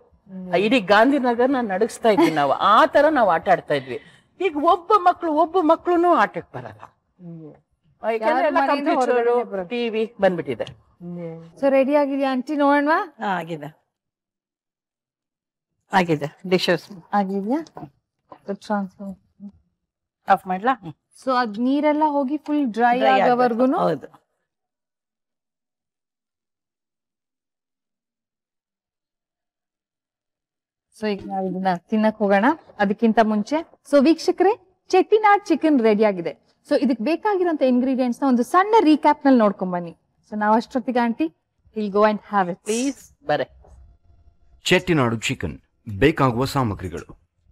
ಇಡೀ ಗಾಂಧಿನಗರ್ ನಾನ್ ನಡಗಿಸ್ತಾ ಇದ್ವಿ ನಾವು. ಆ ತರ ನಾವ್ ಆಟ ಆಡ್ತಾ ಇದ್ವಿ. ಈಗ ಒಬ್ಬ ಮಕ್ಳು ಆಟಕ್ಕೆ ಬರಲ್ಲ, ಟಿವಿ ಬಂದ್ಬಿಟ್ಟಿದೆ. ಸೊ ರೆಡಿ ಆಗಿದ್ಯಾ ಆಂಟಿ? ನೋಡೋಣ. ಆಗಿದೆ ಡಿಶಸ್ ಆಗಿದ್ಯಾ? ಆಫ್ ಮಾಡ್ಲಾ? ಸೊ ಅದ್ ನೀರೆಲ್ಲ ಹೋಗಿ ಫುಲ್ ಡ್ರೈ ಆಗೋವರೆಗೂ. ಹೌದು. ಸೊ ಈಗ ನಾವು ಇದನ್ನ ತಿನ್ನಕ್ ಹೋಗೋಣ. ಅದಕ್ಕಿಂತ ಮುಂಚೆ ಸೊ ವೀಕ್ಷಕರೇ, ಚೆಟ್ಟಿನಾಡ್ ಚಿಕನ್ ರೆಡಿ ಆಗಿದೆ. ಸೊ ಇದಕ್ ಬೇಕಾಗಿರೋಂತ ಇಂಗ್ರೀಡಿಯೆಂಟ್ಸ್ ನ ಒಂದು ಸಣ್ಣ ರೀಕ್ಯಾಪ್ ನಲ್ಲಿ ನೋಡ್ಕೊಂಡ್ ಬನ್ನಿ. ಸೊ ನಾವು ಅಷ್ಟೊತ್ತಿಗೆ aunty will go and have it. Please ಬರೆ. ಚೆಟ್ಟಿನಾಡು ಚಿಕನ್. ಬೇಕಾಗುವ ಸಾಮಗ್ರಿಗಳು: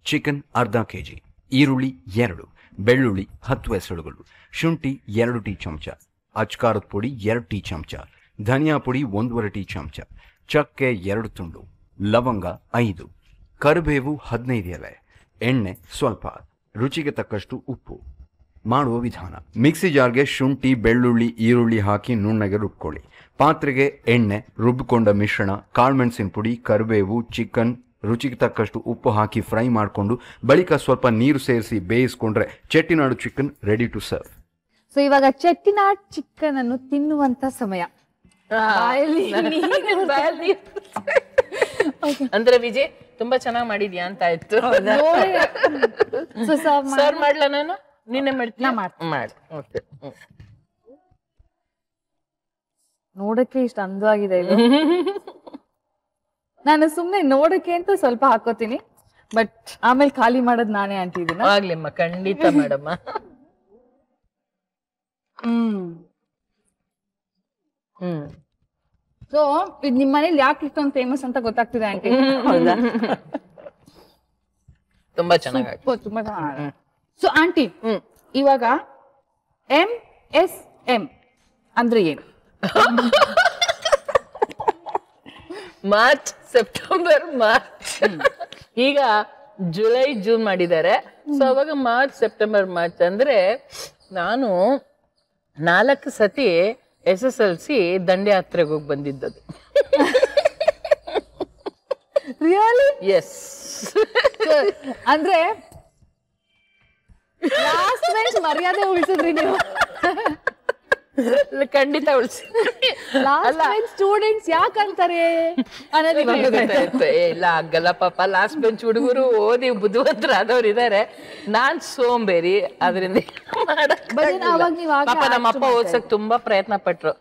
ಚಿಕನ್ ಅರ್ಧ ಕೆಜಿ, ಈರುಳ್ಳಿ 2, ಬೆಳ್ಳುಳ್ಳಿ 10 ಎಸಳುಗಳು, ಶುಂಠಿ 2 ಟೀ ಚಮಚ, ಅಚ್ಕಾರದ ಪುಡಿ 2 ಟೀ ಚಮಚ, ಧನಿಯಾ ಪುಡಿ 1.5 ಟೀ ಚಮಚ, ಚಕ್ಕೆ 2 ತುಂಡು, ಲವಂಗ 5, ಕರಿಬೇವು 15 ಎಲೆ, ಎಣ್ಣೆ ಸ್ವಲ್ಪ, ರುಚಿಗೆ ತಕ್ಕಷ್ಟು ಉಪ್ಪು. ಮಾಡುವ ವಿಧಾನ: ಮಿಕ್ಸಿ ಜಾರ್ಗೆ ಶುಂಠಿ, ಬೆಳ್ಳುಳ್ಳಿ, ಈರುಳ್ಳಿ ಹಾಕಿ ನುಣ್ಣಗೆ ರುಬ್ಕೊಳ್ಳಿ. ಪಾತ್ರೆಗೆ ಎಣ್ಣೆ, ರುಬ್ಬಿಕೊಂಡ ಮಿಶ್ರಣ, ಕಾಳುಮೆಣಸಿನ ಪುಡಿ, ಕರಿಬೇವು, ಚಿಕನ್, ರುಚಿಗೆ ತಕ್ಕಷ್ಟು ಉಪ್ಪು ಹಾಕಿ ಫ್ರೈ ಮಾಡಿಕೊಂಡು ಬಳಿಕ ಸ್ವಲ್ಪ ನೀರು ಸೇರಿಸಿ ಬೇಯಿಸ್ಕೊಂಡ್ರೆ Chettinad chicken ready to serve. So ಇವಾಗ ಚೆಟ್ಟಿನಾಡ್ ಚಿಕನ್ ಅನ್ನು ತಿನ್ನುವಂತ ಸಮಯ. ಅಂದ್ರೆ ವಿಜಯ್ ತುಂಬಾ ಚೆನ್ನಾಗಿ ಮಾಡಿದ್ಯಾ ಅಂತ ಆಯ್ತು. ಸರ್ವ್ ಮಾಡ್ಲಾ ನಾನು? ನಿನ್ನೆ ಮಾಡ್ತೀನಿ. ಮಾಡಿ. ನೋಡಕ್ಕೆ ಇಷ್ಟ ಅಂದವಾಗಿದೆ ಇದು. ನಾನು ಸುಮ್ನೆ ನೋಡಕ್ಕೆ ಅಂತ ಸ್ವಲ್ಪ ಹಾಕೋತೀನಿ, ಬಟ್ ಆಮೇಲೆ ಖಾಲಿ ಮಾಡೋದ್ ನಾನೇ ಅಂತಿದ್ದೀನಿ. ಆಗ್ಲಿಮ್ಮ, ಖಂಡಿತ ಮಾಡಮ್ಮ. ಸೊ ಇದು ನಿಮ್ ಮನೇಲಿ ಯಾಕೆ ಇಷ್ಟೊಂದು ಫೇಮಸ್ ಅಂತ ಗೊತ್ತಾಗ್ತಿದೆ ಆಂಟಿ. ತುಂಬಾ ಚೆನ್ನಾಗಿ. ತುಂಬಾ ಚೆನ್ನಾಗಿ. ಸೊ ಆಂಟಿ, ಇವಾಗ MSM ಅಂದ್ರೆ ಏನು? March, September, March. ಈಗ ಜುಲೈ, ಜೂನ್ ಮಾಡಿದ್ದಾರೆ. ಸೊ ಅವಾಗ ಮಾರ್ಚ್, ಸೆಪ್ಟೆಂಬರ್, ಮಾರ್ಚ್ ಅಂದ್ರೆ ನಾನು 4 ಸತಿ SSLC ದಂಡಯಾತ್ರೆಗೆ ಹೋಗಿ ಬಂದಿದ್ದದು. ರಿಯಲಿ? ಎಸ್. ಅಂದ್ರೆ ಲಾಸ್ಟ್ ಬೆಂಚ್ ಮರ್ಯಾದೆ ಉಳಿಸಿದ್ರಿ ನೀವು. ಖಂಡಿತ ಉಳಿಸಿ. ಲಾಸ್ಟ್ ಬೆಂಚ್ ಸ್ಟೂಡೆಂಟ್ಸ್ ಯಾಕಂತಾರೆ ಅನ್ನೋದು ಇಲ್ಲ ಆಗಲ್ಲ ಪಾಪ. ಲಾಸ್ಟ್ ಬೆಂಚ್ ಹುಡುಗರು ಓದಿ ಬುದ್ಧಿವಂತರಾದವ್ರು ಇದಾರೆ, ನಾನ್ ಸೋಂಬೇರಿ. ಅದರಿಂದ ಪಾಪ ನಮ್ಮಪ್ಪ ಓದ್ಸಕ್ ತುಂಬಾ ಪ್ರಯತ್ನ ಪಟ್ರು.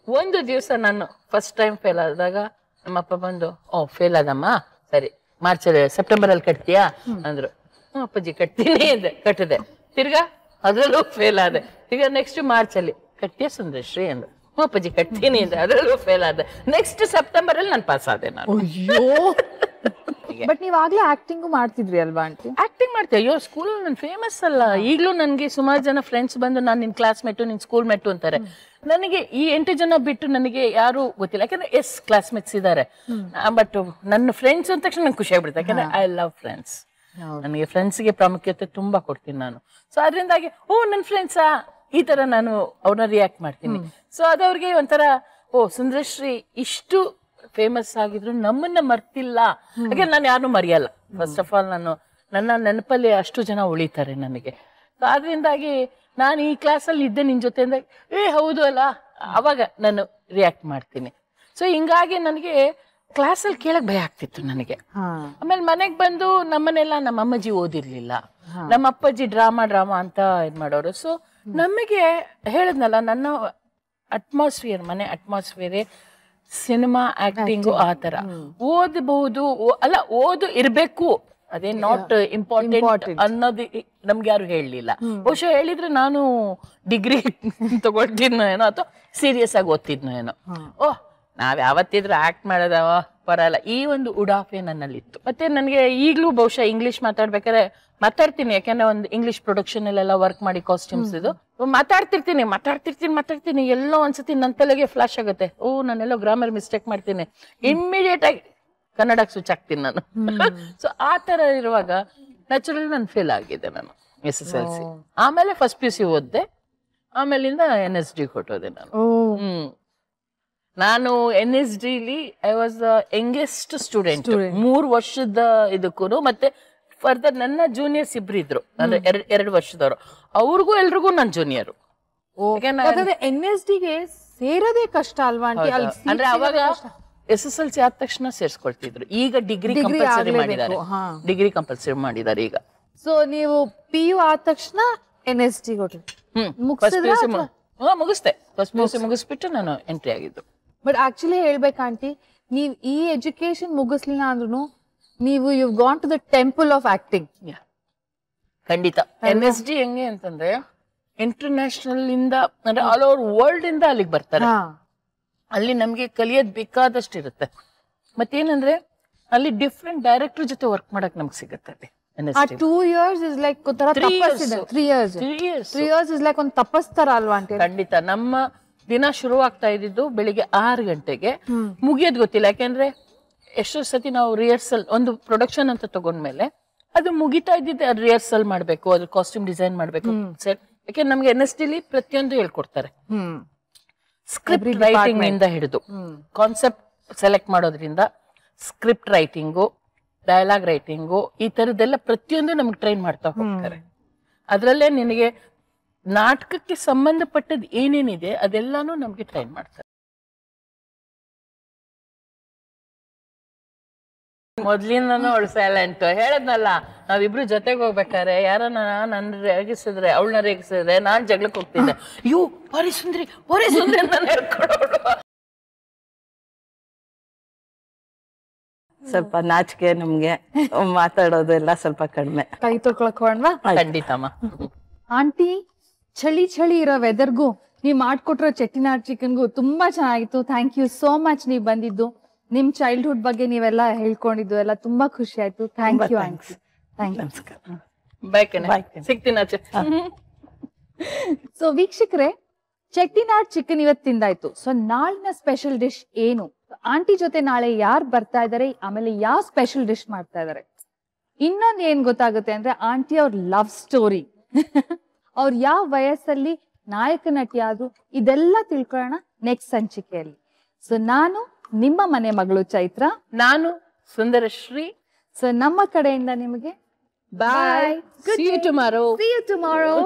ಒಂದು ದಿವಸ ನಾನು ಫಸ್ಟ್ ಟೈಮ್ ಫೇಲ್ ಆದಾಗ ನಮ್ಮಪ್ಪ ಬಂದು, ಫೇಲ್ ಆದಮ್ಮ, ಸರಿ ಮಾರ್ಚಲ್ಲಿ, ಸೆಪ್ಟೆಂಬರ್ ಅಲ್ಲಿ ಕಟ್ತೀಯಾ ಅಂದ್ರು. ಅಪ್ಪಾಜಿ ಕಟ್ತೀನಿ ಅಂದೆ, ಕಟ್ಟಿದೆ. ತಿರ್ಗಾ ಅದ್ರಲ್ಲೂ ಫೇಲ್ ಆದೆ. ಈಗ ನೆಕ್ಸ್ಟ್ ಮಾರ್ಚ್ ಅಲ್ಲಿ ಕಟ್ತೀಯ ಸುಂದರಶ್ರೀ ಅಂದ್ರು. ಅಪ್ಪಾಜಿ ಕಟ್ತೀನಿ ಅಂದ್ರೆ ಅದ್ರಲ್ಲೂ ಫೇಲ್ ಆದೆ. ನೆಕ್ಸ್ಟ್ ಸೆಪ್ಟೆಂಬರ್ ಅಲ್ಲಿ ನಾನು ಪಾಸ್ ಆದೆ ನಾನು. ಬಟ್ ನೀವ್ ಆಗ್ಲೇ ಆಕ್ಟಿಂಗ್ ಮಾಡ್ತಿದ್ರಿ ಅಲ್ವಾ ಆಂಟಿ? ಆಕ್ಟಿಂಗ್ ಮಾಡ್ತೀವಿ. ಅಯ್ಯೋ, ಸ್ಕೂಲ್ ನನ್ ಫೇಮಸ್ ಅಲ್ಲ. ಈಗ್ಲೂ ನನ್ಗೆ ಸುಮಾರು ಜನ ಫ್ರೆಂಡ್ಸ್ ಬಂದು ನಾನು ನಿನ್ ಕ್ಲಾಸ್ ಮೇಟು, ನಿನ್ ಸ್ಕೂಲ್ ಮೇಟು ಅಂತಾರೆ. ನನಗೆ ಈ 8 ಜನ ಬಿಟ್ಟು ನನಗೆ ಯಾರು ಗೊತ್ತಿಲ್ಲ. ಯಾಕಂದ್ರೆ ಕ್ಲಾಸ್ಮೇಟ್ಸ್ ಇದಾರೆ, ಬಟ್ ನನ್ನ ಫ್ರೆಂಡ್ಸ್ ಅಂದ ತಕ್ಷಣ ನಂಗೆ ಖುಷಿ ಆಗ್ಬಿಡುತ್ತೆ. ಯಾಕಂದ್ರೆ ಐ ಲವ್ ಫ್ರೆಂಡ್ಸ್. ನನಗೆ ಫ್ರೆಂಡ್ಸ್ಗೆ ಪ್ರಾಮುಖ್ಯತೆ ತುಂಬಾ ಕೊಡ್ತೀನಿ ನಾನು. ಸೊ ಅದರಿಂದಾಗಿ ನನ್ ಫ್ರೆಂಡ್ಸಾ ಈ ತರ ನಾನು ಅವ್ರನ್ನ ರಿಯಾಕ್ಟ್ ಮಾಡ್ತೀನಿ. ಸೊ ಅದವ್ರಿಗೆ ಒಂಥರ, ಸುಂದರಶ್ರೀ ಇಷ್ಟು ಫೇಮಸ್ ಆಗಿದ್ರು ನಮ್ಮನ್ನ ಮರ್ತಿಲ್ಲ. ಹಾಗೆ ನಾನು ಯಾರನ್ನೂ ಮರೆಯಲ್ಲ. ಫಸ್ಟ್ ಆಫ್ ಆಲ್ ನನ್ನ ನೆನಪಲ್ಲಿ ಅಷ್ಟು ಜನ ಉಳಿತಾರೆ ನನಗೆ. ಸೊ ಅದರಿಂದಾಗಿ ನಾನು ಈ ಕ್ಲಾಸಲ್ಲಿ ಇದ್ದೆ ನಿನ್ ಜೊತೆ ಅಂದಾಗ, ಹೌದು ಅಲ್ಲ, ಅವಾಗ ನಾನು ರಿಯಾಕ್ಟ್ ಮಾಡ್ತೀನಿ. ಸೊ ಹಿಂಗಾಗಿ ನನಗೆ ಕ್ಲಾಸಲ್ಲಿ ಕೇಳಕ್ ಭಯ ಆಗ್ತಿತ್ತು ನನಗೆ. ಆಮೇಲೆ ಮನೆಗ್ ಬಂದು ನಮ್ಮನೆಲ್ಲ ನಮ್ಮ ಅಮ್ಮಜ್ಜಿ ಓದಿರ್ಲಿಲ್ಲ, ನಮ್ಮ ಅಪ್ಪಾಜಿ ಡ್ರಾಮಾ ಅಂತ ಇದ್ ಮಾಡೋರು. ಸೊ ನಮಗೆ ಹೇಳದ್ನಲ್ಲ, ನನ್ನ ಅಟ್ಮಾಸ್ಫಿಯರ್, ಮನೆ ಅಟ್ಮಾಸ್ಫಿಯರ್ ಸಿನಿಮಾ, ಆಕ್ಟಿಂಗು ಆ ತರ. ಓದಬಹುದು ಅಲ್ಲ, ಓದು ಇರ್ಬೇಕು, ಅದೇ ನಾಟ್ ಇಂಪಾರ್ಟೆಂಟ್ ಅನ್ನೋದು ನಮ್ಗೆ ಯಾರು ಹೇಳಲಿಲ್ಲ. ಬಹುಶಃ ಹೇಳಿದ್ರೆ ನಾನು ಡಿಗ್ರಿ ತಗೊಳ್ತಿದ್ನೋ ಏನೋ, ಅಥವಾ ಸೀರಿಯಸ್ ಆಗಿ ಓದ್ತಿದ್ನೋ ಏನೋ. ನಾವ್ ಯಾವತ್ತಿದ್ರು ಆಕ್ಟ್ ಮಾಡೋದವ ಬರಲ್ಲ, ಈ ಒಂದು ಉಡಾಫೆ ನನ್ನಲ್ಲಿತ್ತು. ಮತ್ತೆ ನನಗೆ ಈಗ್ಲೂ ಬಹುಶಃ ಇಂಗ್ಲಿಷ್ ಮಾತಾಡ್ಬೇಕಾದ್ರೆ ಮಾತಾಡ್ತೀನಿ. ಯಾಕಂದ್ರೆ ಒಂದು ಇಂಗ್ಲಿಷ್ ಪ್ರೊಡಕ್ಷನ್ ಅಲ್ಲೆಲ್ಲ ವರ್ಕ್ ಮಾಡಿ ಕಾಸ್ಟ್ಯೂಮ್ಸ್ ಇದು ಮಾತಾಡ್ತಿರ್ತೀನಿ. ಎಲ್ಲೋ ಒಂದ್ಸತಿ ನನ್ನ ತಲೆಗೆ ಫ್ಲಾಶ್ ಆಗುತ್ತೆ, ನಾನೆಲ್ಲೋ ಗ್ರಾಮರ್ ಮಿಸ್ಟೇಕ್ ಮಾಡ್ತೀನಿ, ಇಮ್ಮಿಡಿಯೇಟ್ ಆಗಿ ಕನ್ನಡಕ್ಕೆ ಸ್ವಿಚ್ ಆಗ್ತೀನಿ ನಾನು. ಸೊ ಆ ತರ ಇರುವಾಗ ನ್ಯಾಚುರಲಿ ನಾನು ಫೇಲ್ ಆಗಿದೆ ನಾನು SSLC. ಆಮೇಲೆ ಫಸ್ಟ್ PUC ಓದ್ದೆ, ಆಮೇಲಿಂದ NSD ಹೊಟ್ಟೋದೆ ನಾನು. ನಾನು NSDಲಿ I was the youngest student 3 ವರ್ಷದ ಇದಕ್ಕೂ. ಮತ್ತೆ ಫರ್ದರ್ ನನ್ನ ಜೂನಿಯರ್ಸ್ ಇಬ್ರು ಇದ್ರು, ಅಂದ್ರೆ 2 ವರ್ಷದವರು. ಅವ್ರಿಗೂ ಎಲ್ರಿಗೂ ನಾನು ಜೂನಿಯರ್. NSDಗೆ ಸೇರೋದೇ ಕಷ್ಟ ಅಲ್ವಾ? ಅಂದ್ರೆ ಅವಾಗ SSLC ಆದ ತಕ್ಷಣ ಸೇರ್ಸ್ಕೊಳ್ತಿದ್ರು. ಈಗ ಡಿಗ್ರಿ ಕಂಪಲ್ಸರಿ ಮಾಡಿದ್ದಾರೆ ಈಗ. ಸೊ ನೀವು PU ಆದ ತಕ್ಷಣ NSD ಮುಗಿಸ್ತೆ. ಫಸ್ಟ್ PUC ಮುಗಿಸ್ಬಿಟ್ಟು ನಾನು ಎಂಟ್ರಿ ಆಗಿದ್ದು. ಬಟ್ ಆಕ್ಚುಲಿ ಹೇಳ್ಬೇಕು ಆಂಟಿ, ನೀವ್ ಈ ಎಜುಕೇಶನ್ ಮುಗಿಸ್ಲಿಲ್ಲ ಅಂದ್ರೂ ನೀವು you gone to the temple of acting. ಖಂಡಿತ. NSD ಹೆಂಗೆ ಅಂತಂದ್ರೆ ಇಂಟರ್ನ್ಯಾಷನಲ್ ಇಂದ, ಅಂದ್ರೆ ಆಲ್ ಓವರ್ ವರ್ಲ್ಡ್ ಇಂದ ಅಲ್ಲಿಗೆ ಬರ್ತಾರೆ. ಅಲ್ಲಿ ನಮ್ಗೆ ಕಲಿಯೋದ್ ಬೇಕಾದಷ್ಟು ಇರುತ್ತೆ. ಮತ್ತೇನಂದ್ರೆ ಅಲ್ಲಿ ಡಿಫ್ರೆಂಟ್ ಡೈರೆಕ್ಟರ್ ಜೊತೆ ವರ್ಕ್ ಮಾಡಕ್ ನಮ್ಗೆ ಸಿಗತ್ತೆ ಅಲ್ಲಿ ಆ 2 years is like ಒಂಥರ ತಪಸ್ಸಿದೆ. 3 years 3 years is like ಒಂದು ತಪಸ್ತರ ಅಲ್ವಾ ಅಂತ. ಖಂಡಿತ. ನಮ್ಮ ದಿನ ಶುರುವಾಗ್ತಾ ಇದ್ದಿದ್ದು ಬೆಳಿಗ್ಗೆ 6 ಗಂಟೆಗೆ, ಮುಗಿಯೋದ್ ಗೊತ್ತಿಲ್ಲ. ಯಾಕೆಂದ್ರೆ ಎಷ್ಟೋ ಸತಿ ನಾವು ರಿಹರ್ಸಲ್, ಒಂದು ಪ್ರೊಡಕ್ಷನ್ ಅಂತ ತಗೊಂಡ್ಮೇಲೆ ಅದು ಮುಗಿತಾ ಇದ್ದಿದ್ದೆ, ಅದು ರಿಹರ್ಸಲ್ ಮಾಡ್ಬೇಕು, ಅದ್ರ ಕಾಸ್ಟ್ಯೂಮ್ ಡಿಸೈನ್ ಮಾಡ್ಬೇಕು. ಯಾಕೆ ನಮ್ಗೆ NSD ಲಿ ಪ್ರತಿಯೊಂದು ಹೇಳ್ಕೊಡ್ತಾರೆ. ಸ್ಕ್ರಿಪ್ಟ್ ರೈಟಿಂಗ್ ಇಂದ ಹಿಡಿದು ಕಾನ್ಸೆಪ್ಟ್ ಸೆಲೆಕ್ಟ್ ಮಾಡೋದ್ರಿಂದ ಸ್ಕ್ರಿಪ್ಟ್ ರೈಟಿಂಗು, ಡೈಲಾಗ್ ರೈಟಿಂಗು, ಈ ತರದೆಲ್ಲ ಪ್ರತಿಯೊಂದು ನಮ್ಗೆ ಟ್ರೈನ್ ಮಾಡ್ತಾ ಹೋಗ್ತಾರೆ. ಅದ್ರಲ್ಲೇ ನಿನಗೆ ನಾಟಕಕ್ಕೆ ಸಂಬಂಧಪಟ್ಟದ್ ಏನೇನಿದೆ ಅದೆಲ್ಲಾನು ನಮ್ಗೆ ಟ್ರೈನ್ ಮಾಡ್ತಾರೆ. ಮೊದ್ಲಿಂದನೂ ಅವಳು ಸೈಲೆಂಟ್. ಹೇಳದ್ನಲ್ಲ, ನಾವಿಬ್ರು ಜೊತೆಗೆ ಹೋಗ್ಬೇಕಾರೆ ಯಾರನ್ನ ನನ್ ರೇಗಿಸಿದ್ರೆ, ಅವಳನ್ನ ರೇಗಿಸಿದ್ರೆ ನಾನ್ ಜಗಳಕ್ಕೆ ಹೋಗ್ತಿದ್ದೆ. ಅಯ್ಯೋ ಬಾರಿ ಸುಂದ್ರಿ ಅಂತ ಹೇಳ್ಕೊಡೋಳು. ಸ್ವಲ್ಪ ನಾಚಿಕೆ ನಮ್ಗೆ, ಮಾತಾಡೋದೆಲ್ಲ ಸ್ವಲ್ಪ ಕಡಿಮೆ. ಕೈ ತೊಳ್ಕೊಳಕ್ ಹೋಗೋಣವಾ? ಖಂಡಿತಮ್ಮ. ಆಂಟಿ, ಚಳಿ ಚಳಿ ಇರೋ ವೆದರ್ಗೂ ನೀವ್ ಮಾಡ್ಕೊಟ್ರೋ ಚೆಟ್ಟಿನಾಡ್ ಚಿಕನ್ಗೂ ತುಂಬಾ ಚೆನ್ನಾಗಿತ್ತು. ಥ್ಯಾಂಕ್ ಯು ಸೋ ಮಚ್ ನೀವ್ ಬಂದಿದ್ದು. ನಿಮ್ ಚೈಲ್ಡ್ಹುಡ್ ಬಗ್ಗೆ ನೀವೆಲ್ಲ ಹೇಳ್ಕೊಂಡಿದ್ದು ಎಲ್ಲ ತುಂಬಾ ಖುಷಿ ಆಯ್ತು. Thank you aunty. Thank you. ನಮಸ್ಕಾರ. ಬಾಯ್. ಸಿಗ್ತೀನಿ ಆಚೆ. ಸೊ ವೀಕ್ಷಕರೇ, ಚೆಟ್ಟಿನಾಡ್ ಚಿಕನ್ ಇವತ್ತು ತಿಂದಾಯ್ತು. ಸೊ ನಾಳಿನ ಸ್ಪೆಷಲ್ ಡಿಶ್ ಏನು, ಆಂಟಿ ಜೊತೆ ನಾಳೆ ಯಾರು ಬರ್ತಾ ಇದಾರೆ, ಆಮೇಲೆ ಯಾವ ಸ್ಪೆಷಲ್ ಡಿಶ್ ಮಾಡ್ತಾ ಇದಾರೆ, ಇನ್ನೊಂದು ಏನ್ ಗೊತ್ತಾಗುತ್ತೆ ಅಂದ್ರೆ ಆಂಟಿ ಅವ್ರ ಲವ್ ಸ್ಟೋರಿ, ಅವ್ರು ಯಾವ ವಯಸ್ಸಲ್ಲಿ ನಾಯಕ ನಟಿ ಆದ್ರು, ಇದೆಲ್ಲ ತಿಳ್ಕೊಳ್ಳೋಣ ನೆಕ್ಸ್ಟ್ ಸಂಚಿಕೆಯಲ್ಲಿ. ಸೊ ನಾನು ನಿಮ್ಮ ಮನೆ ಮಗಳು ಚೈತ್ರ, ನಾನು ಸುಂದರಶ್ರೀ. ಸೊ ನಮ್ಮ ಕಡೆಯಿಂದ ನಿಮಗೆ ಬಾಯ್. See you tomorrow. See you tomorrow.